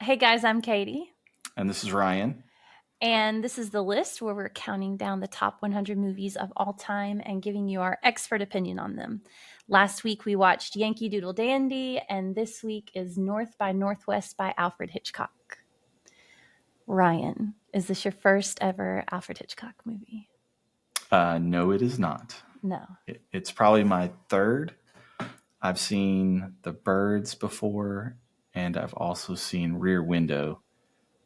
Hey guys, I'm Katie, And this is Ryan. and this is the list where we're counting down the top 100 movies of all time and giving you our expert opinion on them. Last week we watched Yankee Doodle Dandy, and this week is North by Northwest by Alfred Hitchcock. Ryan, is this your first ever Alfred Hitchcock movie? No, it is not. No. It's probably my third. I've seen The Birds before, and I've also seen Rear Window,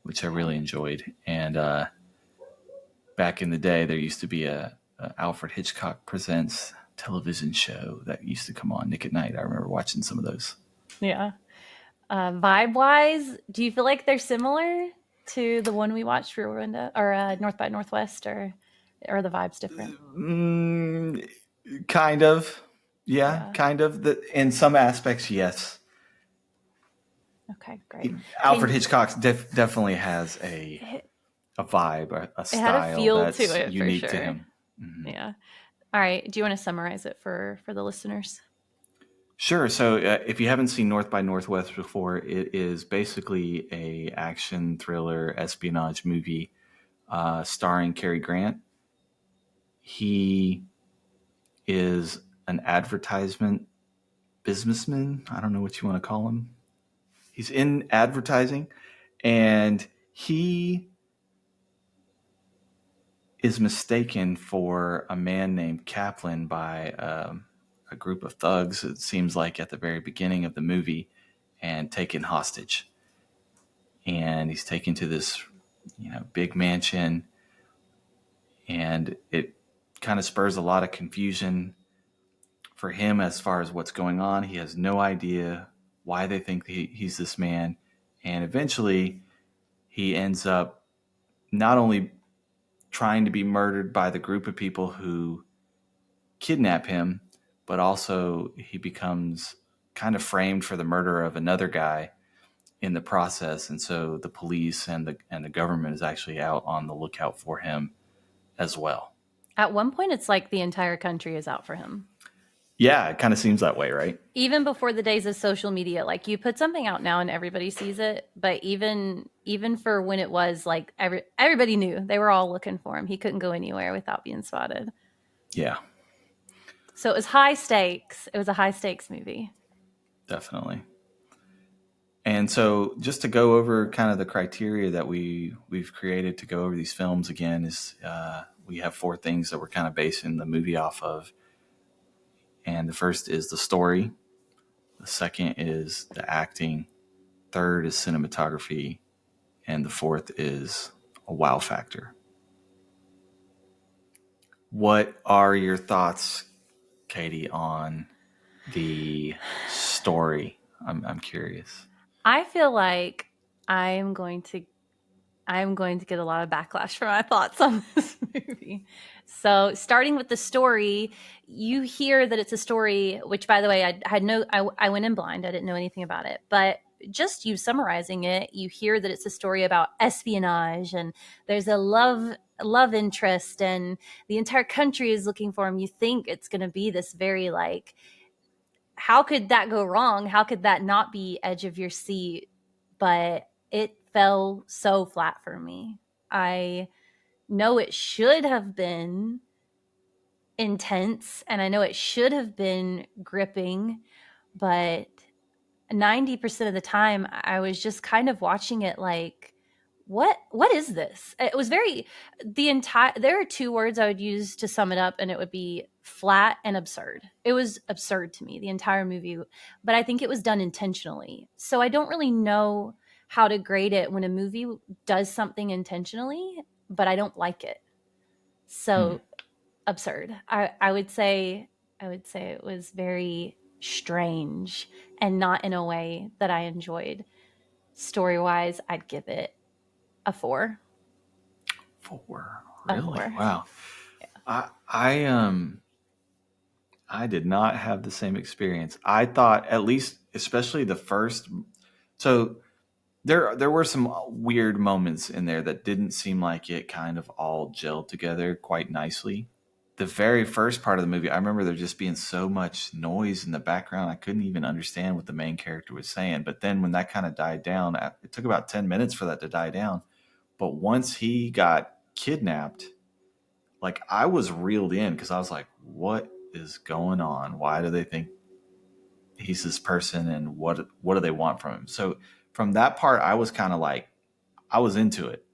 which I really enjoyed. And back in the day, there used to be a Alfred Hitchcock Presents television show that used to come on Nick at Night. I remember watching some of those. Yeah. Vibe-wise, do you feel like they're similar to the one we watched, Rear Window, or North by Northwest, or are the vibes different? Kind of. Yeah, Yeah. kind of. In some aspects, yes. Okay, great. Alfred Hitchcock definitely has a vibe, a It had a style feel to that's it for unique to sure. him. Mm-hmm. Yeah. All right. Do you want to summarize it for the listeners? Sure. So, if you haven't seen North by Northwest before, it is basically a action thriller espionage movie starring Cary Grant. He is an advertisement businessman. I don't know what you want to call him. He's in advertising, and he is mistaken for a man named Kaplan by a group of thugs, it seems like at the very beginning of the movie, and taken hostage. And he's taken to this, big mansion, and it kind of spurs a lot of confusion for him as far as what's going on. He has no idea why they think he's this man, and eventually he ends up not only trying to be murdered by the group of people who kidnap him, but also he becomes kind of framed for the murder of another guy in the process, and so the police and the government is actually out on the lookout for him as well. At one point, it's like the entire country is out for him. Yeah, it kind of seems that way, right? Even before the days of social media, like you put something out now and everybody sees it. But even for when it was like everybody knew, they were all looking for him. He couldn't go anywhere without being spotted. Yeah, So it was high stakes. It was a high stakes movie. definitely. And so just to go over kind of the criteria that we've created to go over these films again is we have four things that we're kind of basing the movie off of. And the first is the story. The second is the acting. Third is cinematography. And the fourth is a wow factor. What are your thoughts, Katie, on the story? I'm curious. I feel like I'm going to get a lot of backlash for my thoughts on this movie. So, starting with the story, you hear that it's a story, which, by the way, I went in blind. I didn't know anything about it. But just you summarizing it, you hear that it's a story about espionage, and there's a love interest, and the entire country is looking for him. You think it's going to be this very like, how could that go wrong? How could that not be edge of your seat? But it fell so flat for me. I know it should have been intense and I know it should have been gripping, but 90% of the time I was just kind of watching it like, what is this? It was very there are two words I would use to sum it up, and it would be flat and absurd. It was absurd to me, the entire movie, but I think it was done intentionally. So I don't really know how to grade it when a movie does something intentionally, but I don't like it. So absurd. I would say it was very strange and not in a way that I enjoyed. Story-wise, I'd give it a 4. 4, A really? 4. Wow. Yeah. I did not have the same experience. I thought, at least, especially the first. So there were some weird moments in there that didn't seem like it kind of all gelled together quite nicely. the very first part of the movie, I remember there just being so much noise in the background. I couldn't even understand what the main character was saying. But then when that kind of died down, it took about 10 minutes for that to die down. But once he got kidnapped, like I was reeled in because I was like, what is going on? Why do they think he's this person and what do they want from him? So from that part, I was kind of like, I was into it.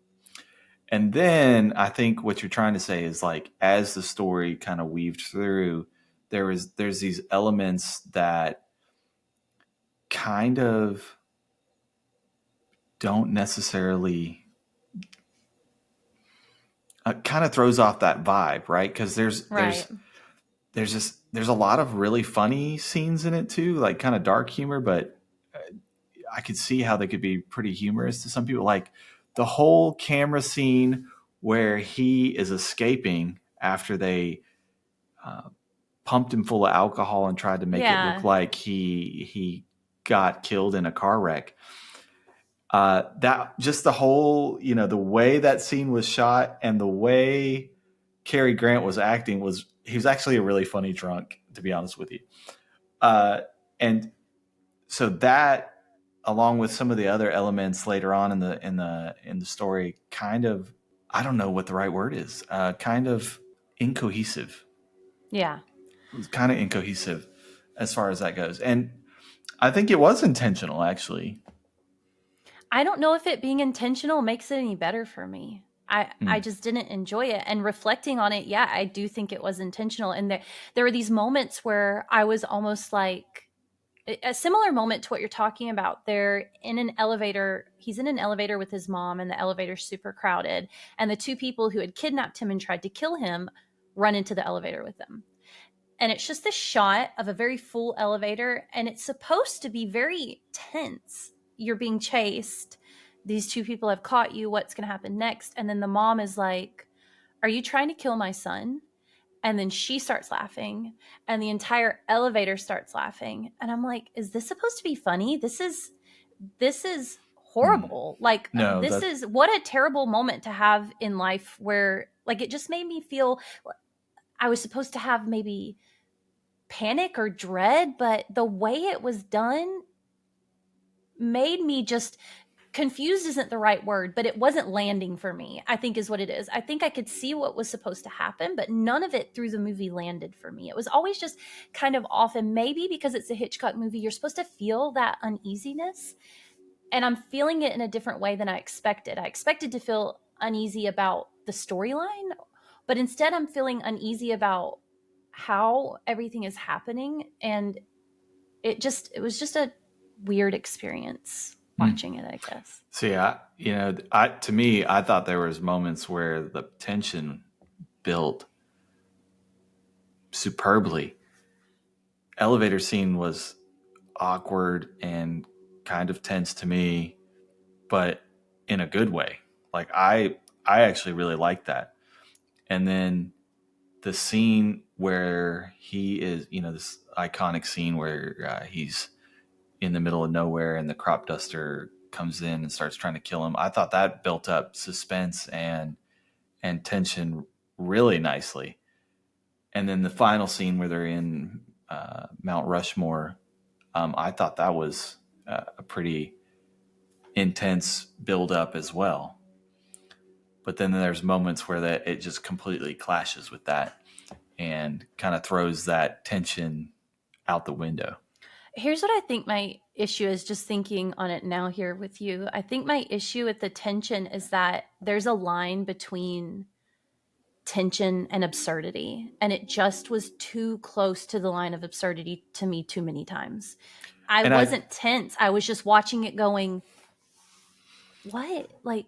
And then I think what you're trying to say is like as the story kind of weaved through, there's these elements that kind of don't necessarily kind of throws off that vibe, right? Because Right. there's a lot of really funny scenes in it too, like kind of dark humor, but I could see how they could be pretty humorous to some people. Like the whole camera scene where he is escaping after they uh, pumped him full of alcohol and tried to make it look Yeah. like he got killed in a car wreck. That just the whole, the way that scene was shot and the way Cary Grant was acting was he was actually a really funny drunk, to be honest with you. Uh, and so that, along with some of the other elements later on in the story, kind of, I don't know what the right word is, kind of incohesive. Yeah. It was kind of incohesive as far as that goes, and I think it was intentional, actually. I don't know if it being intentional makes it any better for me. I Mm. just didn't enjoy it. And reflecting on it, yeah, I do think it was intentional. And there were these moments where I was almost like a similar moment to what you're talking about. They're in an elevator. He's in an elevator with his mom, and the elevator's super crowded. And the two people who had kidnapped him and tried to kill him run into the elevator with them. And it's just this shot of a very full elevator, and it's supposed to be very tense. You're being chased. These two people have caught you. What's going to happen next? And then the mom is like, "Are you trying to kill my son?" And then she starts laughing, and the entire elevator starts laughing. And I'm like, "Is this supposed to be funny? This is Mm. horrible. Like No, this that is what a terrible moment to have in life where like it just made me feel I was supposed to have maybe panic or dread, but the way it was done made me just confused isn't the right word, but it wasn't landing for me, I think is what it is. I think I could see what was supposed to happen, but none of it through the movie landed for me. It was always just kind of off. And maybe because it's a Hitchcock movie, you're supposed to feel that uneasiness. And I'm feeling it in a different way than I expected. I expected to feel uneasy about the storyline, but instead I'm feeling uneasy about how everything is happening. And it was just a weird experience mm. watching it, I guess. See, I to me, I thought there was moments where the tension built superbly. Elevator scene was awkward and kind of tense to me, but in a good way. Like I actually really liked that. And then the scene where he is, this iconic scene where he's in the middle of nowhere and the crop duster comes in and starts trying to kill him. I thought that built up suspense and tension really nicely. And then the final scene where they're in Mount Rushmore, I thought that was a pretty intense build up as well. But then there's moments where that it just completely clashes with that and kind of throws that tension out the window. Here's what I think my issue is, just thinking on it now here with you. I think my issue with the tension is that there's a line between tension and absurdity, and it just was too close to the line of absurdity to me too many times. I And I wasn't tense. I was just watching it going, what? Like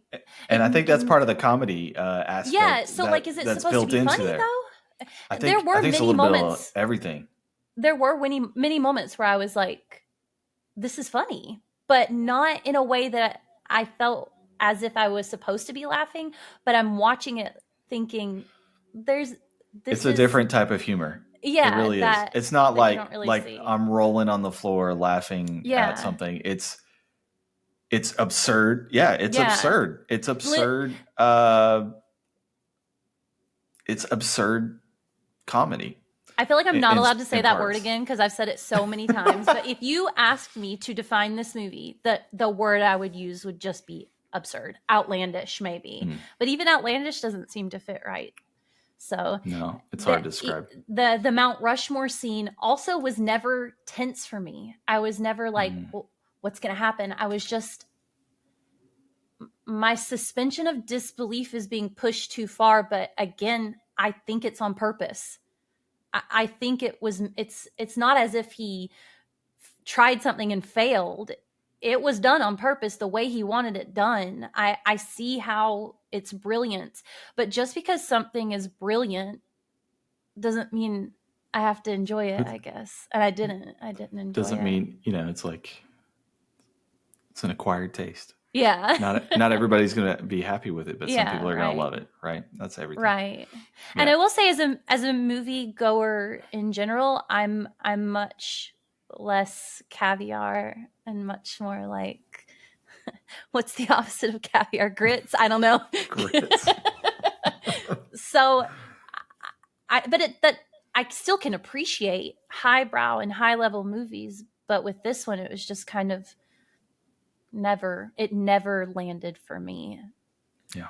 and I think that's and part of the comedy yeah, aspect so like is it that's supposed to built be into funny there. though? I There think I were think it's a many little bit of moments. everything. There were many moments where I was like, this is funny, but not in a way that I felt as if I was supposed to be laughing, but I'm watching it thinking there's It's this a is different type of humor. It yeah, really is. that It's not that you don't really like see. I'm rolling on the floor laughing at Yeah. something. It's absurd. Yeah, it's Yeah. absurd. It's Lit absurd. It's absurd comedy I feel like I'm not allowed to say in that word parts. again because I've said it so many times. But if you asked me to define this movie, the word I would use would just be absurd, outlandish, maybe. Mm, But even outlandish doesn't seem to fit right. So no, it's the hard to describe. the Mount Rushmore scene also was never tense for me. I was never like, Mm. well, what's going to happen? I was just, my suspension of disbelief is being pushed too far. But again, I think it's on purpose. I think it's not as if he tried something and failed. It was done on purpose the way he wanted it done. I see how it's brilliant, but just because something is brilliant doesn't mean I have to enjoy it, I guess. And I didn't enjoy Doesn't it. mean, it's like it's an acquired taste. Yeah. Not everybody's going to be happy with it, but some people Yeah, are going to right. love it, right? That's everything. Right. And Yeah. I will say as a movie goer in general, I'm much less caviar and much more like what's the opposite of caviar? Grits? I don't know. Grits. So but I still can appreciate highbrow and high level movies, but with this one it was just kind of never landed for me. Yeah.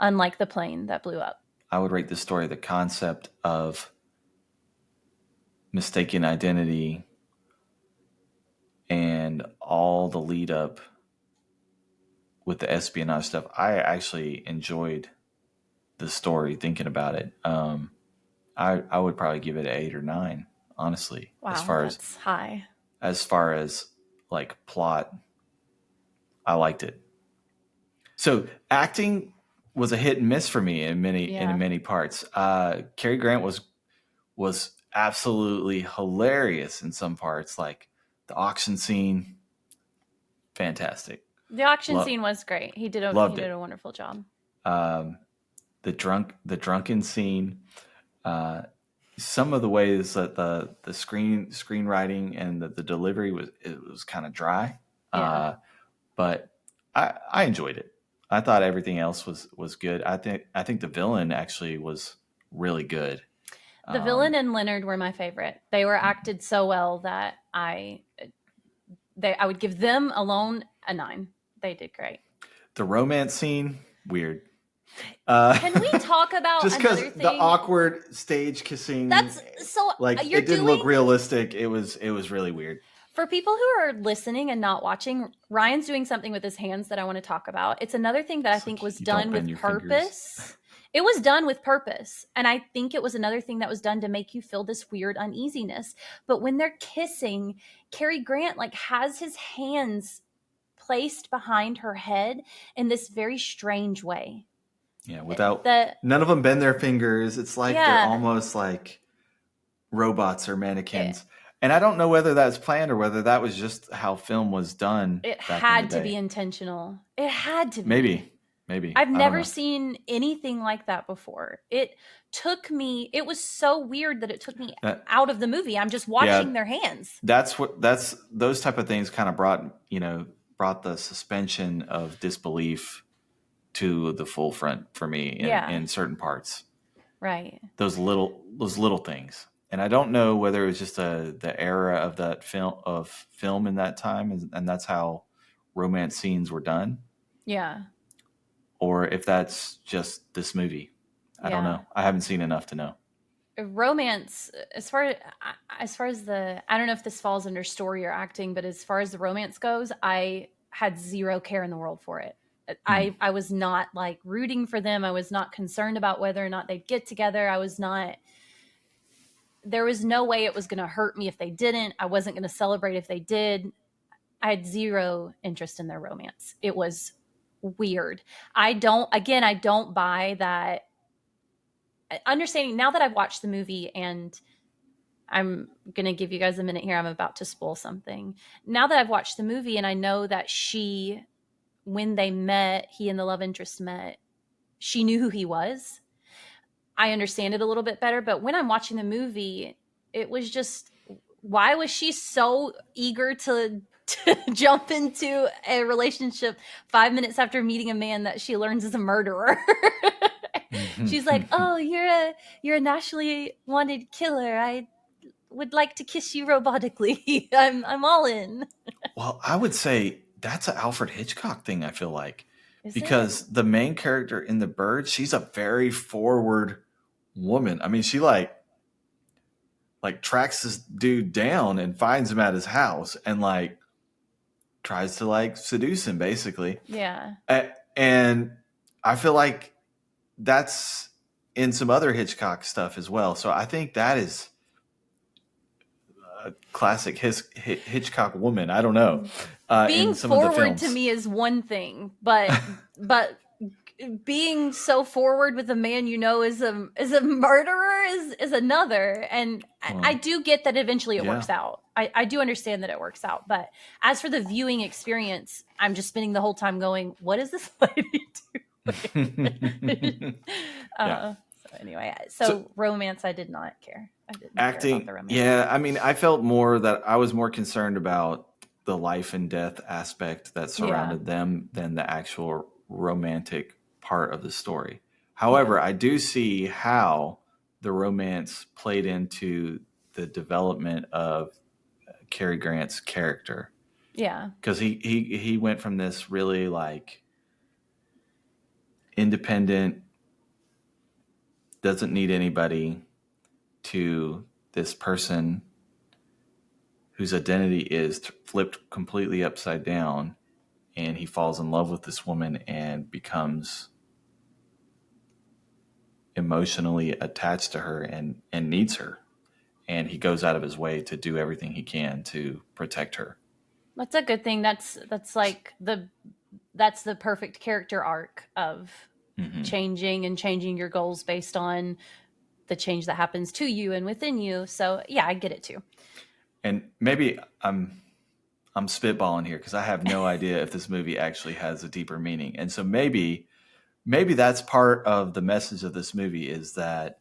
Unlike the plane that blew up. I would rate this story the concept of mistaken identity and all the lead up with the espionage stuff. I actually enjoyed the story thinking about it. I would probably give it an 8 or 9, honestly, Wow, that's high. as far as like plot. I liked it. So acting was a hit and miss for me in Yeah. many parts. Cary Grant was absolutely hilarious in some parts, like the auction scene. Fantastic, The auction Lo- scene was great. He loved did it. a wonderful job. Um, the drunken scene. Uh, some of the ways that the screenwriting and the delivery was kind of dry, Yeah. but I enjoyed it. I thought everything else was good. I think the villain actually was really good. The villain Um, and Leonard were my favorite. They were acted so well that I would give them alone a 9. They did great. the romance scene, weird. Can we talk about Just because another the thing? awkward stage kissing, That's so like you're it didn't look doing realistic. It was really weird. for people who are listening and not watching, Ryan's doing something with his hands that I want to talk about. It's another thing that I It's think like was you don't done bend with your fingers. purpose. It was done with purpose. And I think it was another thing that was done to make you feel this weird uneasiness. But when they're kissing, Cary Grant like has his hands placed behind her head in this very strange way. Yeah, without The none of them bend their fingers. It's like they're yeah, almost like robots or it, mannequins. And I don't know whether that's planned or whether that was just how film was done it back in the had to be day. intentional. It had to be. Maybe, maybe. I've I don't never know. seen anything like that before. It was so weird that it took me That, out of the movie. I'm just yeah, watching their hands. that's those type of things kind of brought the suspension of disbelief to the full front for me Yeah, in certain parts. right. Those little things. And I don't know whether it was just the era of that film in that time, and that's how romance scenes were done, Yeah, or if that's just this movie. I don't yeah. know. I haven't seen enough to know. Romance, as far as the, I don't know if this falls under story or acting, but as far as the romance goes, I had zero care in the world for it. Hmm. I was not like rooting for them. I was not concerned about whether or not they'd get together. I was not. There was no way it was going to hurt me if they didn't. I wasn't going to celebrate if they did. I had zero interest in their romance. It was weird. I don't buy that. Understanding now that I've watched the movie, and I'm going to give you guys a minute here. I'm about to spoil something. Now that I've watched the movie and I know that when they met, he and the love interest met, she knew who he was. I understand it a little bit better. But when I'm watching the movie, it was just, why was she so eager to jump into a relationship 5 minutes after meeting a man that she learns is a murderer? She's like, "Oh, you're a nationally wanted killer. I would like to kiss you robotically. I'm all in." Well, I would say that's an Alfred Hitchcock thing, I feel like. Is it? Because the main character in The Bird, she's a very forward woman. I mean, she like tracks this dude down and finds him at his house and like tries to like seduce him basically. Yeah. And I feel like that's in some other Hitchcock stuff as well. So I think that is a classic Hitchcock woman. I don't know. In Being some of the forward to films. me is one thing, but being so forward with a man you know is a murderer is another. And I Well, do get that eventually it yeah. works out. I do understand that it works out, but as for the viewing experience, I'm just spending the whole time going, what is this lady doing? Yeah. So anyway, So so romance, I did not care. I didn't care about acting, the romance. yeah. I mean, I felt more that I was more concerned about the life and death aspect that Yeah. surrounded them than the actual romantic part of the story. Yeah. However, I do see how the romance played into the development of Cary Grant's character Yeah. because he went from this really like independent, doesn't need anybody to this person whose identity is flipped completely upside down, and he falls in love with this woman and becomes emotionally attached to her and needs her, and he goes out of his way to do everything he can to protect her. That's a good thing. That's the perfect character arc of Mm-hmm. changing your goals based on the change that happens to you and within you. So yeah, I get it too. And maybe I'm spitballing here because I have no idea if this movie actually has a deeper meaning, and so maybe that's part of the message of this movie is that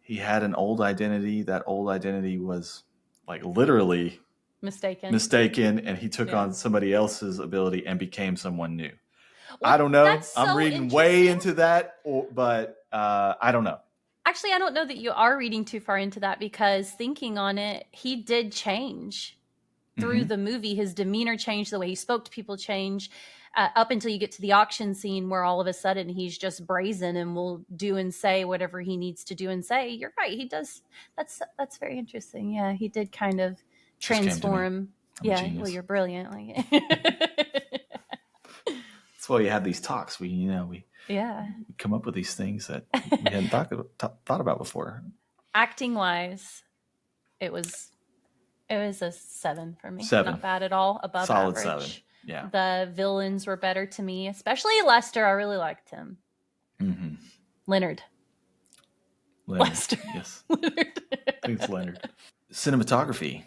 he had an old identity. That old identity was like literally Mistaken. mistaken, and he took Yeah. on somebody else's ability and became someone new. I Well, don't know. that's I'm so reading way interesting. into that, but I don't know. Actually, I don't know that you are reading too far into that, because thinking on it, he did change through Hmm. the movie. His demeanor changed, the way he spoke to people changed, up until you get to the auction scene where all of a sudden he's just brazen and will do and say whatever he needs to do and say. You're right, he does. That's very interesting. Yeah, he did kind of Just came to me. transform. I'm a Yeah, well, genius. you're brilliant. Like, That's why you have these talks. We yeah. come up with these things that we hadn't thought about before. Acting wise, it was it was a 7 for me. Not 7, bad at all. Above solid 7. average. Yeah. The villains were better to me, especially Lester. I really liked him. Mm-hmm. Leonard. Leonard. Lester. Yes, Leonard. I think it's Leonard. Cinematography.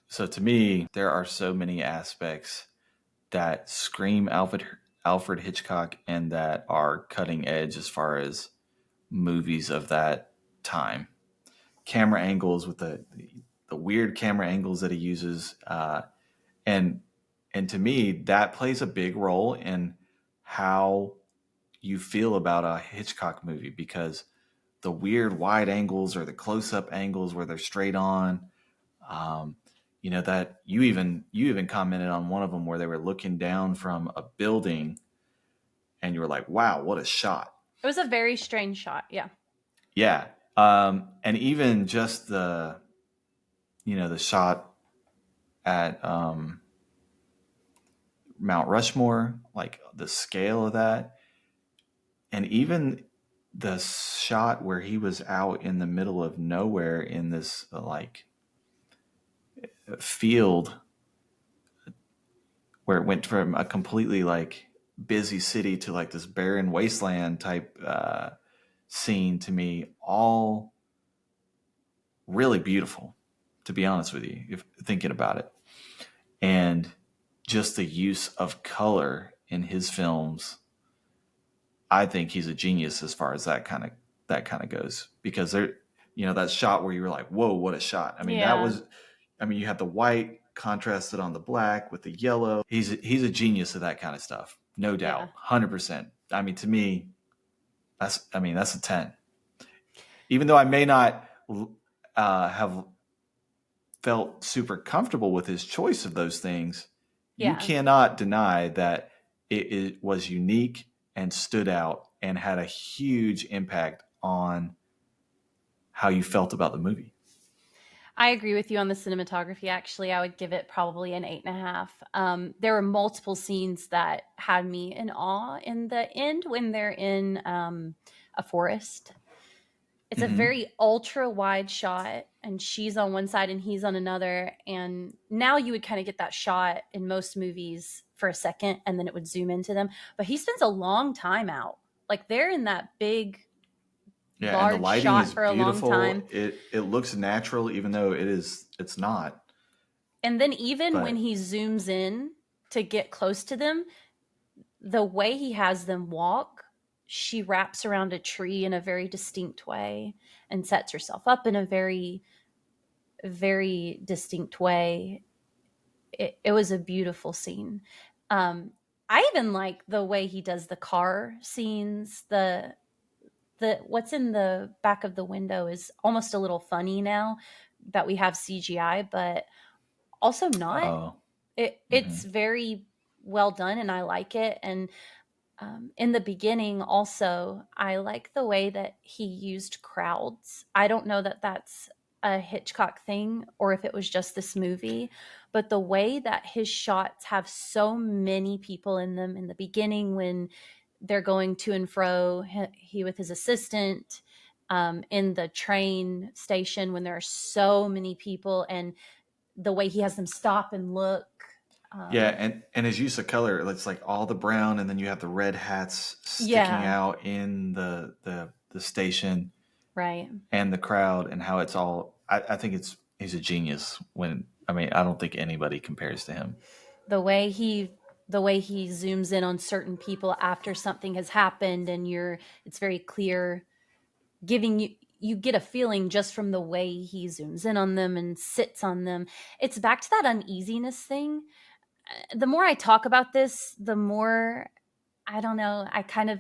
So to me, there are so many aspects that scream Alfred Hitchcock and that are cutting edge as far as movies of that time. Camera angles with the weird camera angles that he uses, and and to me that plays a big role in how you feel about a Hitchcock movie because the weird wide angles or the close up angles where they're straight on. Um, that you even commented on one of them where they were looking down from a building, and you were like, "Wow, what a shot!" It was a very strange shot. Yeah. Yeah, and even just the shot at Mount Rushmore, like the scale of that, and even the shot where he was out in the middle of nowhere in this like field where it went from a completely like busy city to like this barren wasteland type scene to me all really beautiful, to be honest with you, if thinking about it. And just the use of color in his films, I think he's a genius as far as that kind of goes. Because that shot where you were like, "Whoa, what a shot!" I mean, Yeah. you had the white contrasted on the black with the yellow. He's a genius of that kind of stuff, no Yeah. doubt, 100%. I mean, to me, that's a 10. Even though I may not have felt super comfortable with his choice of those things, you Yeah. cannot deny that it was unique and stood out and had a huge impact on how you felt about the movie. I agree with you on the cinematography. Actually, I would give it probably an 8.5. There were multiple scenes that had me in awe in the end when they're in a forest. It's a Mm-hmm. very ultra wide shot, and she's on one side and he's on another. And now you would kind of get that shot in most movies for a second, and then it would zoom into them. But he spends a long time out. Like they're in that big, Yeah, and the large lighting is shot for a long beautiful. time. It looks natural, even though it's not. And then even when But he zooms in to get close to them, the way he has them walk, she wraps around a tree in a very distinct way and sets herself up in a very, very distinct way. It was a beautiful scene. Um, I even like the way he does the car scenes. The what's in the back of the window is almost a little funny now that we have CGI, but also not. oh, mm-hmm. It's very well done, and I like it. And in the beginning, also, I like the way that he used crowds. I don't know that that's a Hitchcock thing or if it was just this movie, but the way that his shots have so many people in them in the beginning when they're going to and fro, he with his assistant, in the train station when there are so many people, and the way he has them stop and look. Yeah, Um, and his use of color, it's like all the brown, and then you have the red hats sticking yeah, out in the station right. and the crowd, and how it's all. I think he's a genius. When I mean, I don't think anybody compares to him. the way he the way he zooms in on certain people after something has happened, and it's very clear, giving you get a feeling just from the way he zooms in on them and sits on them. It's back to that uneasiness thing. The more I talk about this, the more, I don't know, I kind of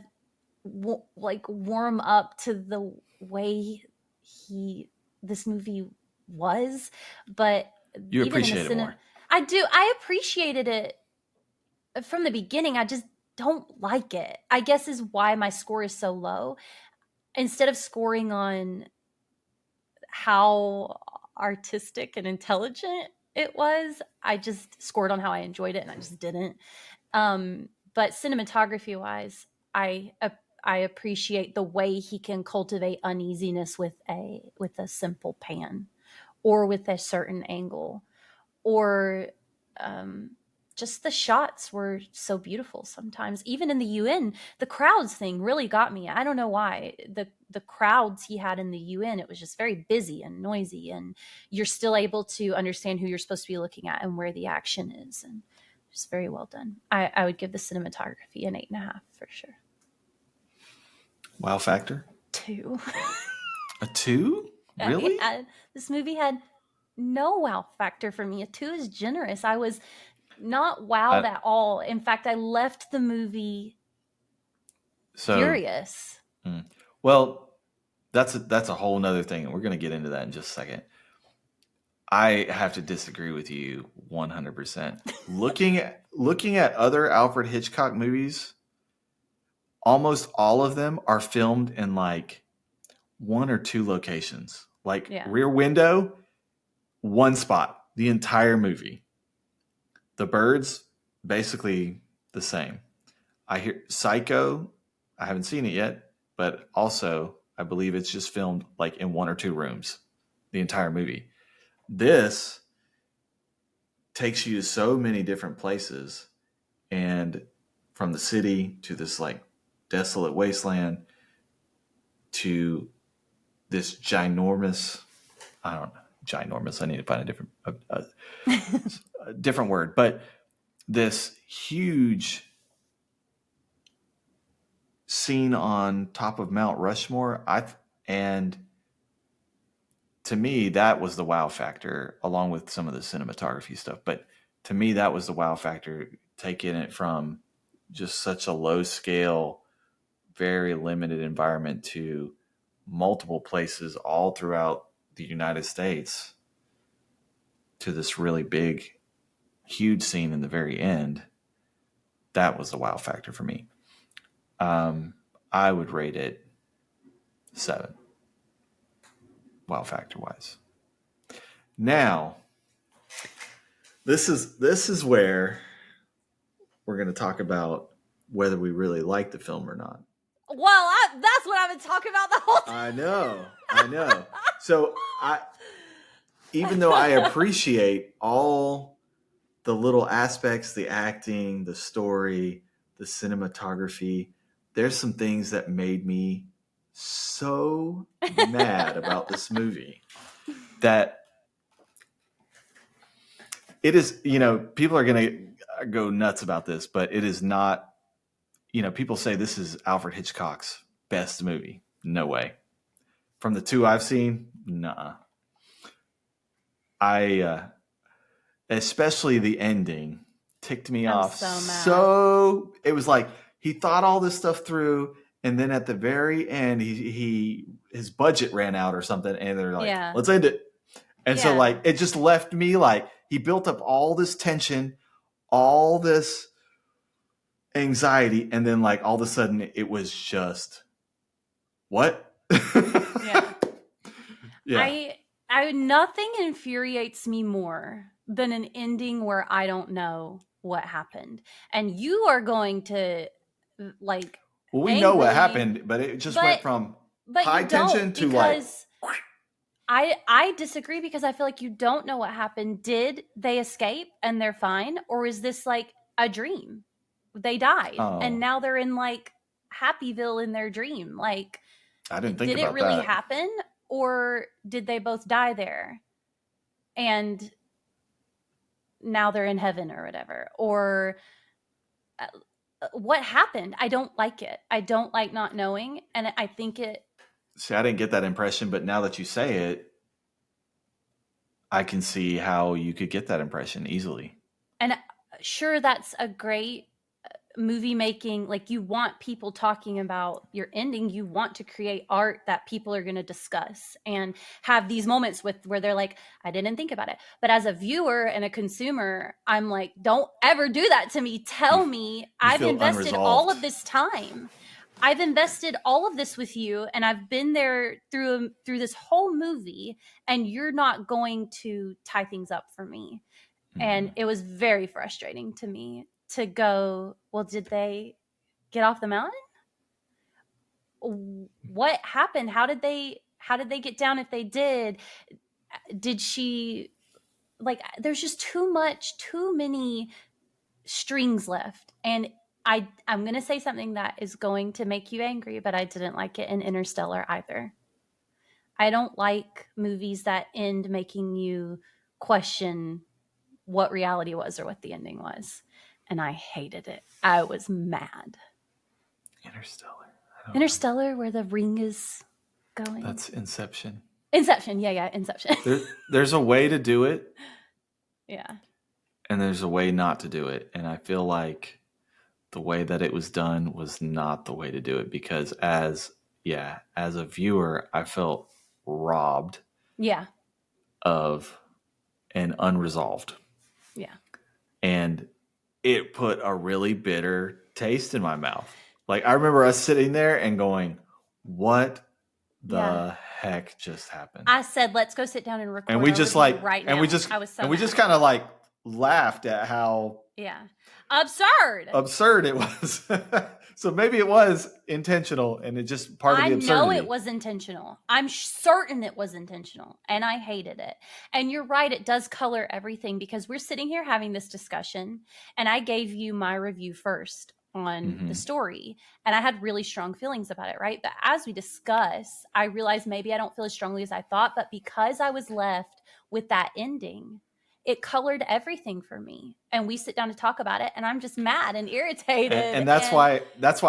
like warm up to the way he this movie was. But You even in a appreciate it cinema, more. I appreciated it from the beginning. I just don't like it, I guess, is why my score is so low. Instead of scoring on how artistic and intelligent it was, I just scored on how I enjoyed it, and I just didn't. But cinematography wise, I I appreciate the way he can cultivate uneasiness with a simple pan, or with a certain angle, or um, just the shots were so beautiful sometimes. Even in the UN, the crowds thing really got me. I don't know why. The crowds he had in the UN, it was just very busy and noisy, and you're still able to understand who you're supposed to be looking at and where the action is, and just very well done. I would give the cinematography an 8.5 for sure. Wow factor 2. a 2, really? This movie had no wow factor for me. A 2 is generous. I was not wowed I, at all. In fact, I left the movie so furious. mm. Well, that's a whole nother thing, and we're going to get into that in just a second. I have to disagree with you 100%. Looking at other Alfred Hitchcock movies, almost all of them are filmed in like one or two locations. Like Yeah. Rear Window, one spot, the entire movie. The Birds, basically the same. I hear Psycho, I haven't seen it yet, but also I believe it's just filmed like in one or two rooms, the entire movie. This takes you to so many different places, and from the city to this like desolate wasteland to this ginormous, I don't know, ginormous, I need to find a different word, but this huge scene on top of Mount Rushmore. And to me that was the wow factor, along with some of the cinematography stuff. But to me that was the wow factor, taking it from just such a low scale very limited environment to multiple places all throughout the United States to this really big, huge scene in the very end, that was the wow factor for me. I would rate it 7, wow factor wise. Now, this is where we're going to talk about whether we really like the film or not. Well, that's what I've been talking about the whole time. I know. So even though I appreciate all the little aspects, the acting, the story, the cinematography, there's some things that made me so mad about this movie that it is, people are going to go nuts about this, but it is not, people say this is Alfred Hitchcock's best movie. No way. From the two I've seen, nah. Especially the ending ticked me I'm off so mad. so it was like he thought all this stuff through, and then at the very end his budget ran out or something, and they're like, Yeah. let's end it. And so Yeah. like it just left me like he built up all this tension, all this anxiety, and then like all of a sudden it was just what? Yeah. Yeah. Nothing infuriates me more than an ending where I don't know what happened. And you are going to like Well, we know what angrily, happened, but it just but went from but high you tension don't, to like, because I disagree, because I feel like you don't know what happened. Did they escape and they're fine, or is this like a dream? They died and oh, now they're in like Happyville in their dream. Like, I didn't think did it about really that. happen, or did they both die there and now they're in heaven or whatever? Or what happened? I don't like it. I don't like not knowing, and I think it. See, I didn't get that impression, but now that you say it, I can see how you could get that impression easily. And sure, that's a great movie making. Like, you want people talking about your ending. You want to create art that people are going to discuss and have these moments with where they're like, I didn't think about it. But as a viewer and a consumer, I'm like, don't ever do that to me. Tell me, You I've feel invested all unresolved. of this time. I've invested all of this with you, and I've been there through this whole movie, and you're not going to tie things up for me. And Mm. it was very frustrating to me to go, well, did they get off the mountain? What happened? How did they get down if they did? Did she, like, there's just too many strings left. And I'm going to say something that is going to make you angry, but I didn't like it in Interstellar either. I don't like movies that end making you question what reality was or what the ending was. And I hated it. I was mad. Interstellar. I don't know. Interstellar, where the ring is going. That's Inception. Inception. Yeah, Inception. There's a way to do it, Yeah. and there's a way not to do it. And I feel like the way that it was done was not the way to do it, because as a viewer, I felt robbed Yeah. of an unresolved. Yeah. And it put a really bitter taste in my mouth. Like, I remember us sitting there and going, what Yeah. the heck just happened? I said, let's go sit down and And record we our just review like, right and now. we just, I was so and we mad. just kind of like laughed at how Yeah. Absurd. absurd it was. So maybe it was intentional, and it just part of I the know absurdity. it was intentional. I'm certain it was intentional, and I hated it. And you're right, it does color everything, because we're sitting here having this discussion, and I gave you my review first on the Mm-hmm. story, and I had really strong feelings about it, right? But as we discuss, I realized maybe I don't feel as strongly as I thought, but because I was left with that ending, it colored everything for me. And we sit down to talk about it, and I'm just mad and irritated. And that's why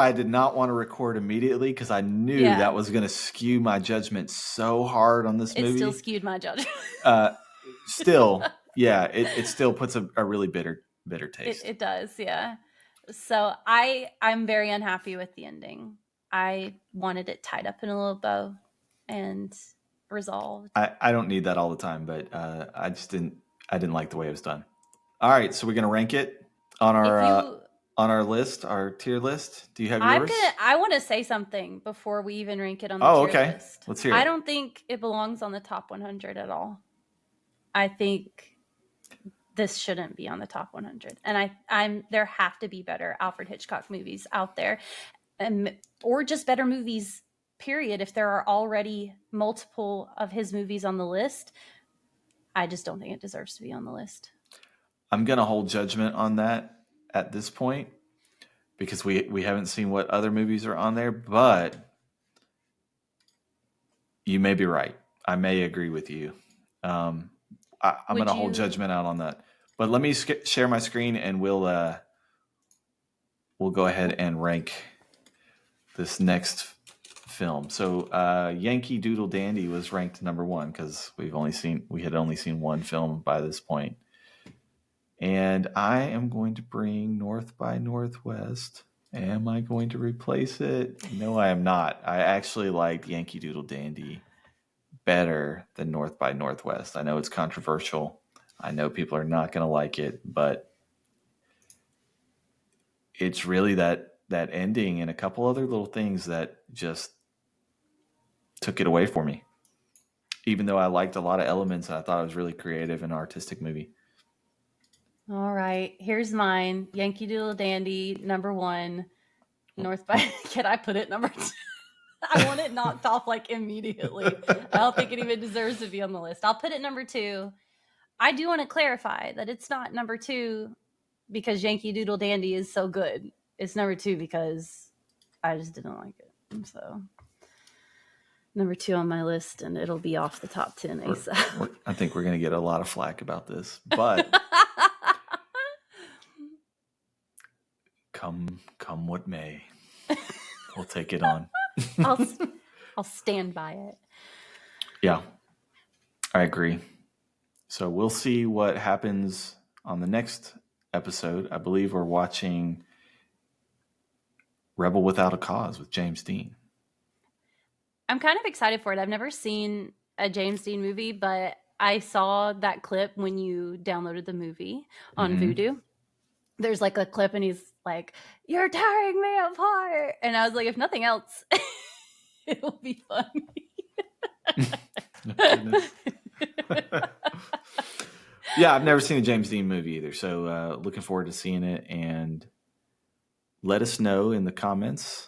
I did not want to record immediately, because I knew that was going to skew my judgment so hard on this it movie. still skewed my judgment. Still, yeah, it still puts a really bitter taste. It does, yeah. So I'm very unhappy with the ending. I wanted it tied up in a little bow and resolved. I don't need that all the time, but I didn't like the way it was done. All right, so we're gonna rank it If you on our list, our tier list. Do you have yours? I want to say something before we even rank it on the Oh, tier okay. list. Let's hear I it. don't think it belongs on the top 100 at all. I think this shouldn't be on the top 100. And I'm there have to be better Alfred Hitchcock movies out there, or just better movies. Period. If there are already multiple of his movies on the list, I just don't think it deserves to be on the list. I'm gonna hold judgment on that at this point because we haven't seen what other movies are on there, but you may be right. I may agree with you. I'm Would gonna hold you judgment out on that. But let me share my screen and we'll go ahead and rank this next film. So Yankee Doodle Dandy was ranked number 1 because we had only seen one film by this point. And I am going to bring North by Northwest. Am I going to replace it? No, I am not. I actually liked Yankee Doodle Dandy better than North by Northwest. I know it's controversial. I know people are not going to like it, but it's really that ending and a couple other little things that just took it away for me. Even though I liked a lot of elements, I thought it was really creative and artistic movie. All right, here's mine. Yankee Doodle Dandy, number 1. North by can I put it number 2? I want it knocked off like immediately. I don't think it even deserves to be on the list. I'll put it number 2. I do want to clarify that it's not number 2 because Yankee Doodle Dandy is so good. It's number 2 because I just didn't like it. So number 2 on my list, and it'll be off the top 10 ASAP. I think we're going to get a lot of flack about this, but come what may, we'll take it on. I'll stand by it. Yeah, I agree. So we'll see what happens on the next episode. I believe we're watching Rebel Without a Cause with James Dean. I'm kind of excited for it. I've never seen a James Dean movie, but I saw that clip when you downloaded the movie on Vudu. There's like a clip and he's like, "You're tearing me apart." And I was like, if nothing else, it'll be funny. Yeah, I've never seen a James Dean movie either. So looking forward to seeing it. And let us know in the comments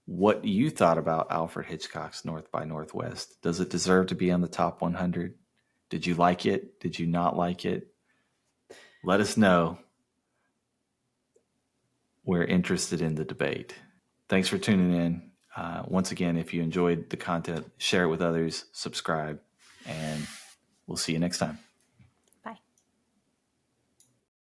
what you thought about Alfred Hitchcock's North by Northwest. Does it deserve to be on the top 100? Did you like it? Did you not like it? Let us know. We're interested in the debate. Thanks for tuning in. Once again, if you enjoyed the content, share it with others, subscribe, and we'll see you next time.